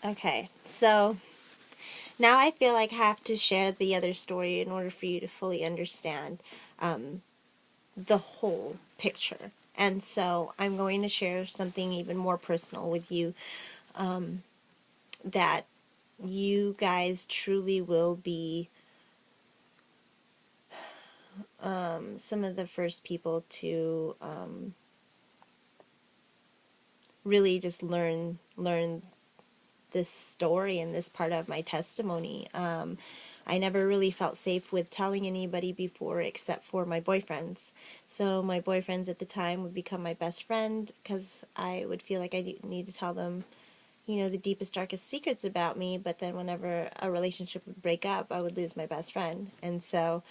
Okay, so now I feel like I have to share the other story in order for you to fully understand the whole picture. And so I'm going to share something even more personal with you that you guys truly will be some of the first people to really just learn this story and this part of my testimony. I never really felt safe with telling anybody before except for my boyfriends. So my boyfriends at the time would become my best friend because I would feel like I need to tell them, the deepest, darkest secrets about me. But then whenever a relationship would break up, I would lose my best friend. And so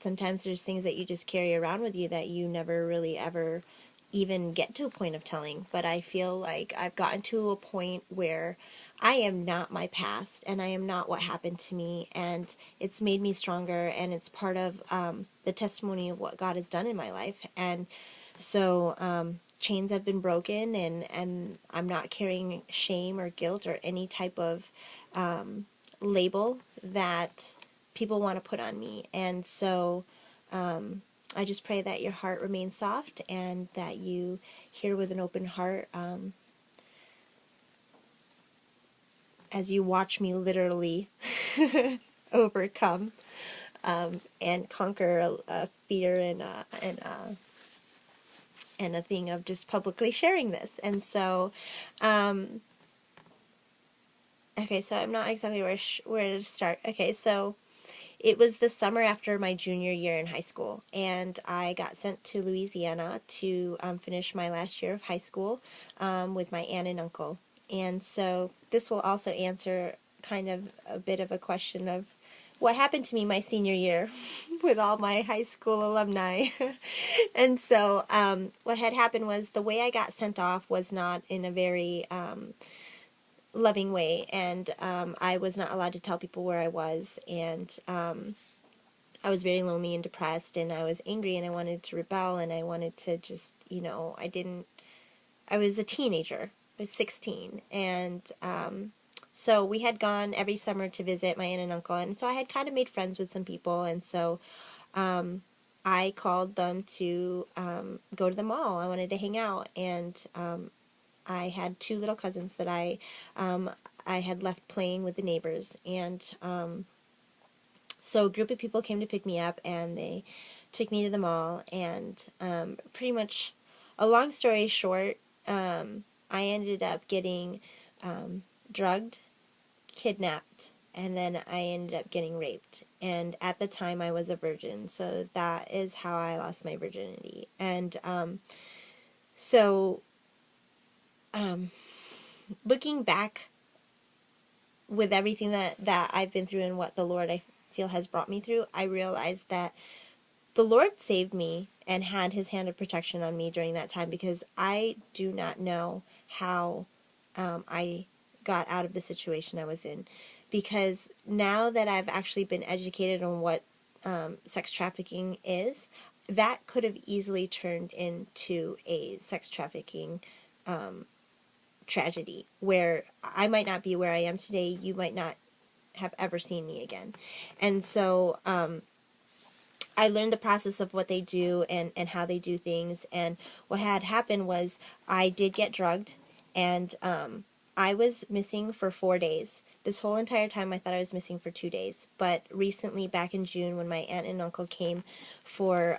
sometimes there's things that you just carry around with you that you never really ever even get to a point of telling. But I feel like I've gotten to a point where I am not my past and I am not what happened to me, and it's made me stronger, and it's part of the testimony of what God has done in my life. And so chains have been broken, and I'm not carrying shame or guilt or any type of label that people want to put on me. And so I just pray that your heart remains soft and that you hear with an open heart as you watch me literally overcome and conquer a fear and a thing of just publicly sharing this. And so, okay, so I'm not exactly where to start. Okay, so it was the summer after my junior year in high school, and I got sent to Louisiana to finish my last year of high school with my aunt and uncle. And so this will also answer kind of a bit of a question of what happened to me my senior year with all my high school alumni. And so what had happened was the way I got sent off was not in a very loving way, and I was not allowed to tell people where I was, and I was very lonely and depressed, and I was angry, and I wanted to rebel, and I wanted to just, I was a teenager. I was 16, and so we had gone every summer to visit my aunt and uncle, and so I had kind of made friends with some people, and so I called them to go to the mall. I wanted to hang out, and I had two little cousins that I had left playing with the neighbors, and so a group of people came to pick me up, and they took me to the mall, and pretty much, a long story short, I ended up getting drugged, kidnapped, and then I ended up getting raped. And at the time, I was a virgin, so that is how I lost my virginity. And so, looking back with everything that I've been through and what the Lord, I feel, has brought me through, I realized that the Lord saved me and had his hand of protection on me during that time, because I do not know how I got out of the situation I was in. Because now that I've actually been educated on what sex trafficking is, that could have easily turned into a sex trafficking tragedy where I might not be where I am today. You might not have ever seen me again. And so I learned the process of what they do and how they do things. And what had happened was I did get drugged, and I was missing for 4 days. This whole entire time I thought I was missing for 2 days. But recently, back in June, when my aunt and uncle came for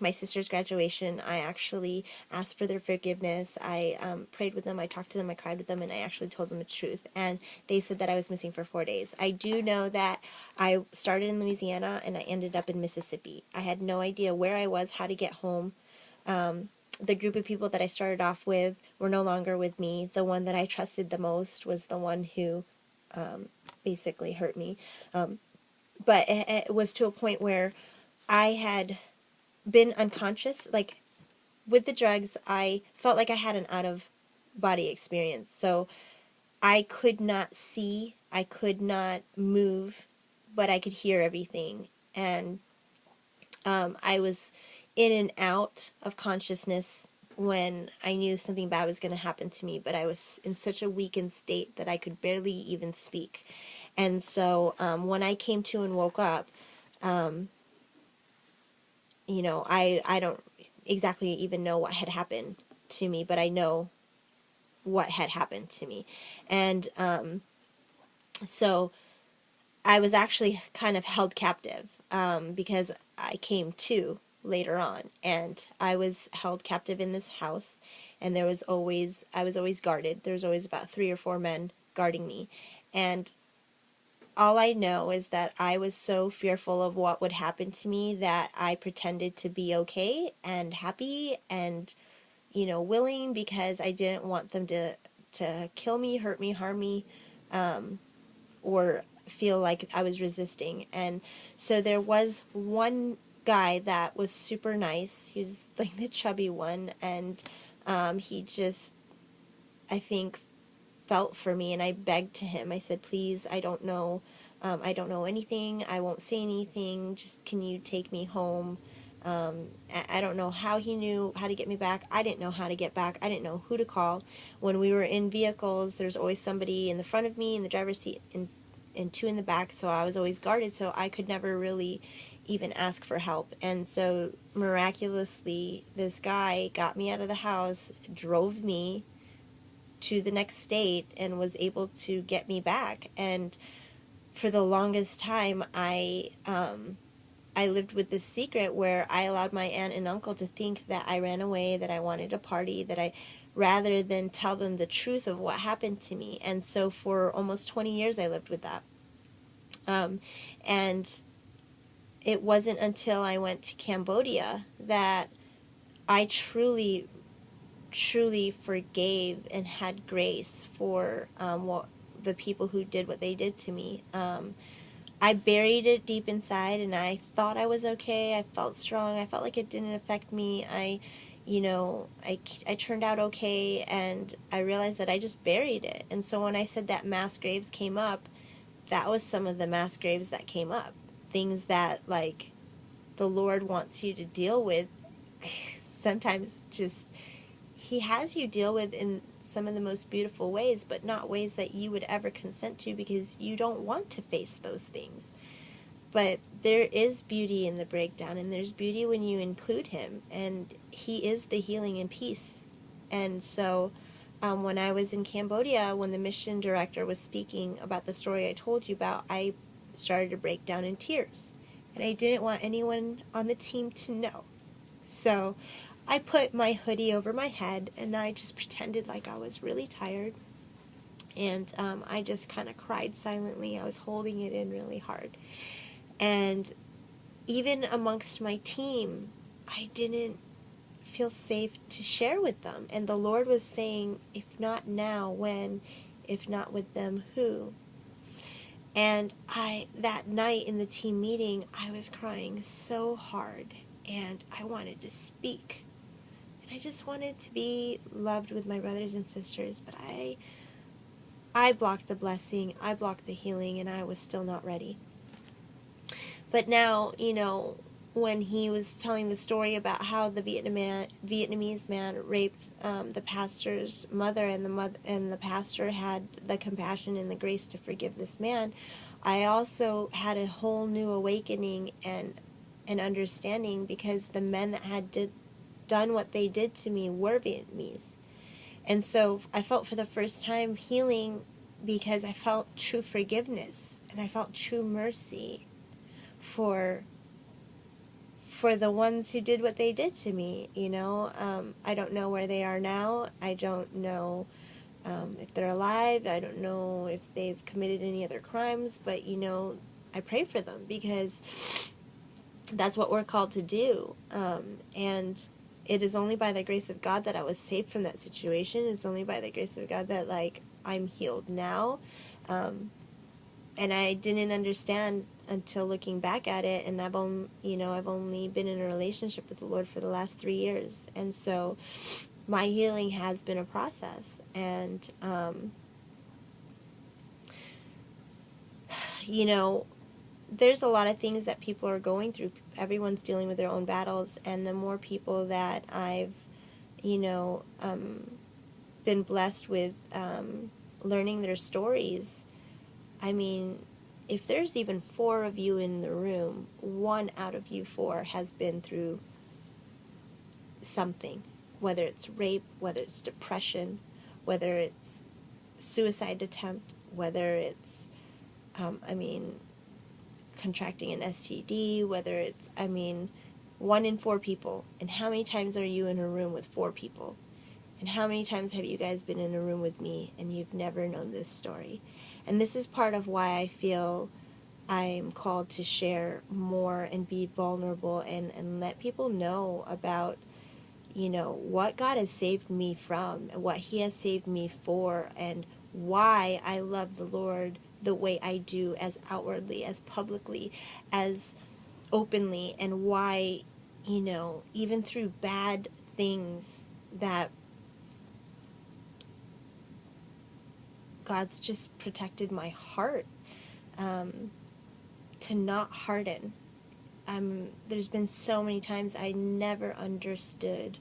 my sister's graduation, I actually asked for their forgiveness. I prayed with them, I talked to them, I cried with them, and I actually told them the truth. And they said that I was missing for 4 days. I do know that I started in Louisiana and I ended up in Mississippi. I had no idea where I was, how to get home. The group of people that I started off with were no longer with me. The one that I trusted the most was the one who basically hurt me. But it was to a point where I had been unconscious. Like, with the drugs, I felt like I had an out-of-body experience. So I could not see, I could not move, but I could hear everything. And I was in and out of consciousness when I knew something bad was going to happen to me, but I was in such a weakened state that I could barely even speak. And so when I came to and woke up, I don't exactly even know what had happened to me, but I know what had happened to me. And so I was actually kind of held captive because I came to later on, and I was held captive in this house, and I was always guarded. There was always about 3 or 4 men guarding me, and all I know is that I was so fearful of what would happen to me that I pretended to be okay and happy and, willing, because I didn't want them to kill me, hurt me, harm me, or feel like I was resisting. And so there was one guy that was super nice. He was like the chubby one, and he just, I think, felt for me, and I begged to him. I said, please, I don't know anything. I won't say anything. Just, can you take me home? I don't know how he knew how to get me back. I didn't know how to get back. I didn't know who to call. When we were in vehicles, there's always somebody in the front of me in the driver's seat and 2 in the back, so I was always guarded, so I could never really even ask for help. And so miraculously, this guy got me out of the house, drove me to the next state, and was able to get me back. And for the longest time, I lived with this secret where I allowed my aunt and uncle to think that I ran away, that I wanted a party, rather than tell them the truth of what happened to me. And so for almost 20 years, I lived with that. And it wasn't until I went to Cambodia that I truly forgave and had grace for the people who did what they did to me. I buried it deep inside, and I thought I was okay. I felt strong. I felt like it didn't affect me. I turned out okay, and I realized that I just buried it. And so when I said that mass graves came up, that was some of the mass graves that came up. Things that, like, the Lord wants you to deal with. Sometimes just, He has you deal with in some of the most beautiful ways, but not ways that you would ever consent to, because you don't want to face those things. But there is beauty in the breakdown, and there's beauty when you include Him, and He is the healing and peace. And so when I was in Cambodia, when the mission director was speaking about the story I told you about, I started to break down in tears, and I didn't want anyone on the team to know. So I put my hoodie over my head, and I just pretended like I was really tired, and I just kind of cried silently. I was holding it in really hard. And even amongst my team, I didn't feel safe to share with them. And the Lord was saying, if not now, when? If not with them, who? And that night in the team meeting, I was crying so hard, and I wanted to speak. And I just wanted to be loved with my brothers and sisters, but I blocked the blessing, I blocked the healing, and I was still not ready. But now, when he was telling the story about how the Vietnamese man raped the pastor's mother, and the pastor had the compassion and the grace to forgive this man, I also had a whole new awakening and an understanding, because the men that had done what they did to me were Vietnamese. And so I felt for the first time healing, because I felt true forgiveness, and I felt true mercy for the ones who did what they did to me. I don't know where they are now. I don't know if they're alive. I don't know if they've committed any other crimes, but I pray for them, because that's what we're called to do. And it is only by the grace of God that I was saved from that situation. It's only by the grace of God that, I'm healed now. And I didn't understand until looking back at it, and I've only been in a relationship with the Lord for the last 3 years, and so my healing has been a process. And there's a lot of things that people are going through. Everyone's dealing with their own battles, and the more people that I've you know, been blessed with learning their stories. I mean, if there's even 4 of you in the room, 1 out of you 4 has been through something, whether it's rape, whether it's depression, whether it's suicide attempt, whether it's, contracting an STD, whether it's, 1 in 4 people. And how many times are you in a room with 4 people? And how many times have you guys been in a room with me and you've never known this story? And this is part of why I feel I'm called to share more and be vulnerable and let people know about, what God has saved me from and what He has saved me for, and why I love the Lord the way I do, as outwardly, as publicly, as openly, and why, even through bad things, that God's just protected my heart, to not harden. There's been so many times I never understood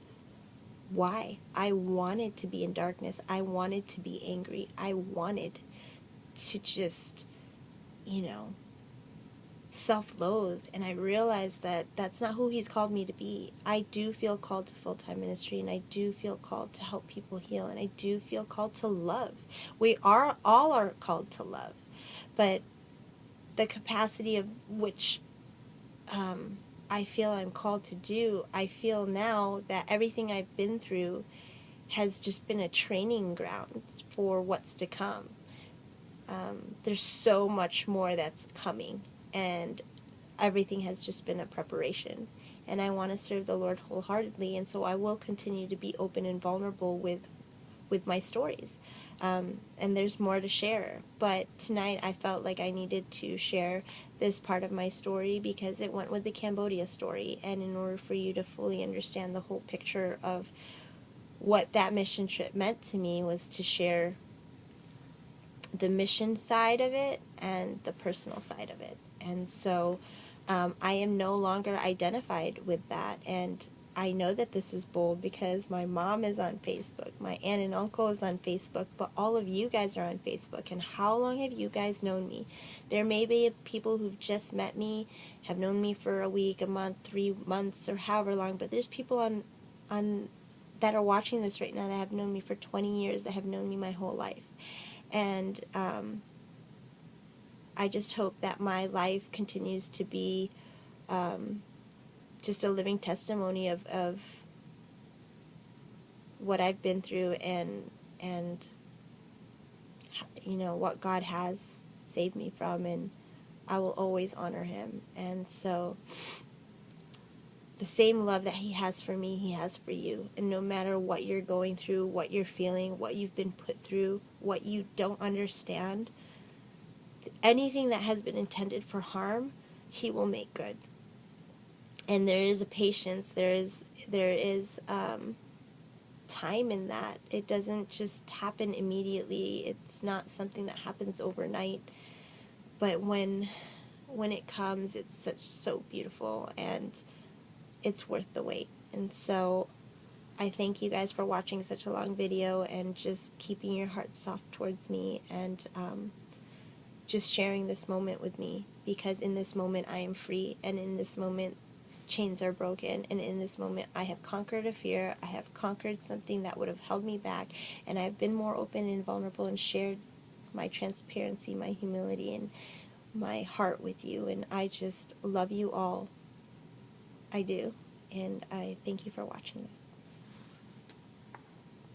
why. I wanted to be in darkness. I wanted to be angry. I wanted to just, self-loathe. And I realized that that's not who He's called me to be. I do feel called to full-time ministry, and I do feel called to help people heal, and I do feel called to love. We all are called to love. But the capacity of which I feel I'm called to do, I feel now that everything I've been through has just been a training ground for what's to come. There's so much more that's coming, and everything has just been a preparation. And I want to serve the Lord wholeheartedly, and so I will continue to be open and vulnerable with my stories. And there's more to share. But tonight I felt like I needed to share this part of my story because it went with the Cambodia story. And in order for you to fully understand the whole picture of what that mission trip meant to me, was to share the mission side of it and the personal side of it. And so I am no longer identified with that. And I know that this is bold because my mom is on Facebook, my aunt and uncle is on Facebook, but all of you guys are on Facebook. And how long have you guys known me? There may be people who've just met me, have known me for a week, a month, 3 months, or however long, but there's people on that are watching this right now that have known me for 20 years, that have known me my whole life. And I just hope that my life continues to be just a living testimony of what I've been through and what God has saved me from, and I will always honor Him. And so the same love that He has for me, He has for you. And no matter what you're going through, what you're feeling, what you've been put through, what you don't understand, anything that has been intended for harm, He will make good. And there is a patience, there is time in that. It doesn't just happen immediately. It's not something that happens overnight. But when it comes, it's so beautiful, and it's worth the wait. And so I thank you guys for watching such a long video and just keeping your heart soft towards me, and just sharing this moment with me, because in this moment I am free, and in this moment chains are broken, and in this moment I have conquered a fear. I have conquered something that would have held me back, and I've been more open and vulnerable and shared my transparency, my humility, and my heart with you. And I just love you all. I do. And I thank you for watching this.